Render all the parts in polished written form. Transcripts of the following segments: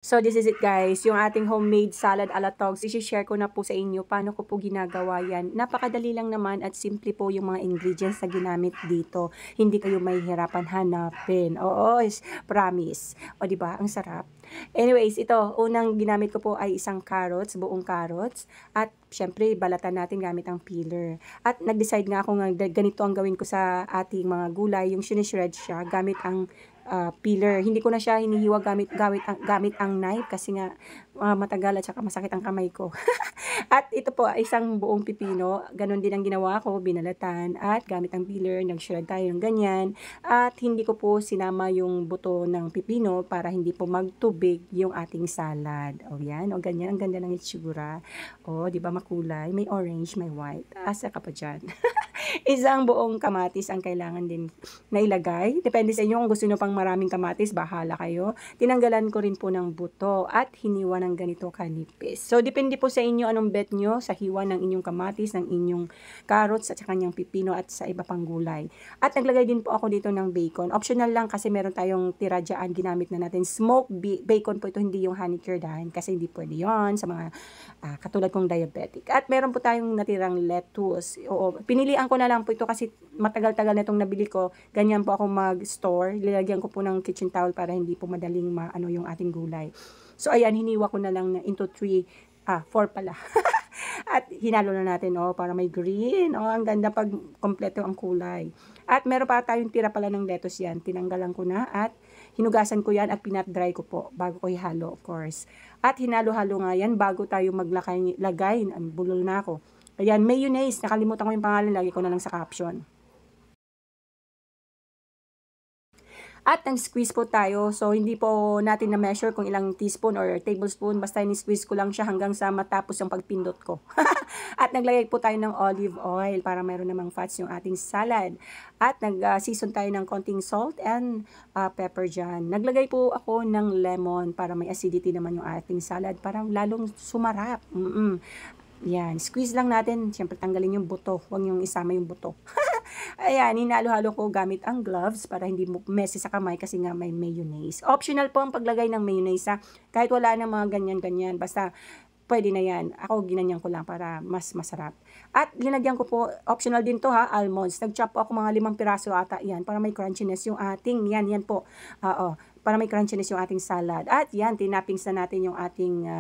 So this is it guys, yung ating homemade salad ala togs, i-share ko na po sa inyo paano ko po ginagawa yan. Napakadali lang naman at simple po yung mga ingredients na ginamit dito. Hindi kayo mahihirapan hanapin. Oo, promise. O di ba, ang sarap. Anyways, ito, unang ginamit ko po ay isang carrots, buong carrots. At syempre, balatan natin gamit ang peeler. At nag-decide nga ako nga ganito ang gawin ko sa ating mga gulay, yung sinishred siya gamit ang peeler. Hindi ko na siya hinihiwa gamit ang knife kasi nga matagal at saka masakit ang kamay ko. At ito po, isang buong pipino. Ganon din ang ginawa ko, binalatan at gamit ang peeler, nag-shred tayo ng ganyan. At hindi ko po sinama yung buto ng pipino para hindi po magtubig yung ating salad. O yan, o ganyan, ang ganda ng itsura. O, di ba makulay? May orange, may white. Asa ka pa dyan? Isang buong kamatis ang kailangan din na ilagay. Depende sa inyo kung gusto nyo pang maraming kamatis, bahala kayo. Tinanggalan ko rin po ng buto at hiniwa ng ganito kanipis. So, depende po sa inyo anong bet nyo sa hiwa ng inyong kamatis, ng inyong carrots at sa kanyang pipino at sa iba pang gulay. At naglagay din po ako dito ng bacon. Optional lang kasi meron tayong tira dyan, ginamit na natin. Smoked bacon po ito, hindi yung honey cured kasi hindi pwede yon sa mga katulad kong diabetic. At meron po tayong natirang lettuce. Oo, pinilian ko na lang po ito kasi matagal-tagal na itong nabili ko. Ganyan po ako mag-store. Lilagyan ko po ng kitchen towel para hindi po madaling maano yung ating gulay. So, ayan, hiniwa ko na lang into 4 pala. At hinalo na natin, para may green. Ang ganda pag kompleto ang kulay. At meron pa tayong tira pala ng lettuce yan. Tinanggalan ko na at hinugasan ko yan at pinat-dry ko po bago ko ihalo, of course. At hinalo-halo nga yan bago tayo maglagay. Bulol na ako. Ayan, mayonnaise. Nakalimutan ko yung pangalan. Lagi ko na lang sa caption. At nag-squeeze po tayo. So, hindi po natin na-measure kung ilang teaspoon or tablespoon. Basta ni-squeeze ko lang siya hanggang sa matapos yung pagpindot ko. At naglagay po tayo ng olive oil para mayroon namang fats yung ating salad. At nag-season tayo ng konting salt and pepper dyan. Naglagay po ako ng lemon para may acidity naman yung ating salad. Para lalong sumarap. Yan, squeeze lang natin. Siyempre, tanggalin yung buto. Huwag yung isama yung buto. Ayan, hinalo-halo ko gamit ang gloves para hindi messy sa kamay kasi nga may mayonnaise. Optional po ang paglagay ng mayonnaise kahit wala na mga ganyan-ganyan. Basta pwede na yan. Ako ginanyan ko lang para mas masarap. At linagyan ko po, optional din to almonds. Nag-chop po ako mga 5 piraso ata yan para may crunchiness yung ating, yan po. Para may crunchiness yung ating salad. At yan, tinappings na natin yung ating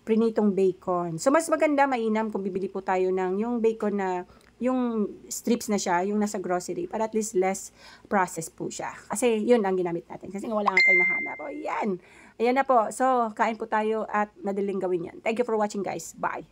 prinitong bacon. So, mas maganda, mainam kung bibili po tayo ng yung bacon na yung strips na siya, yung nasa grocery, para at least less processed po siya. Kasi yun ang ginamit natin. Kasi wala nga tayo nahanap. O yan. Ayan na po. So, kain po tayo at madaling gawin yan. Thank you for watching guys. Bye.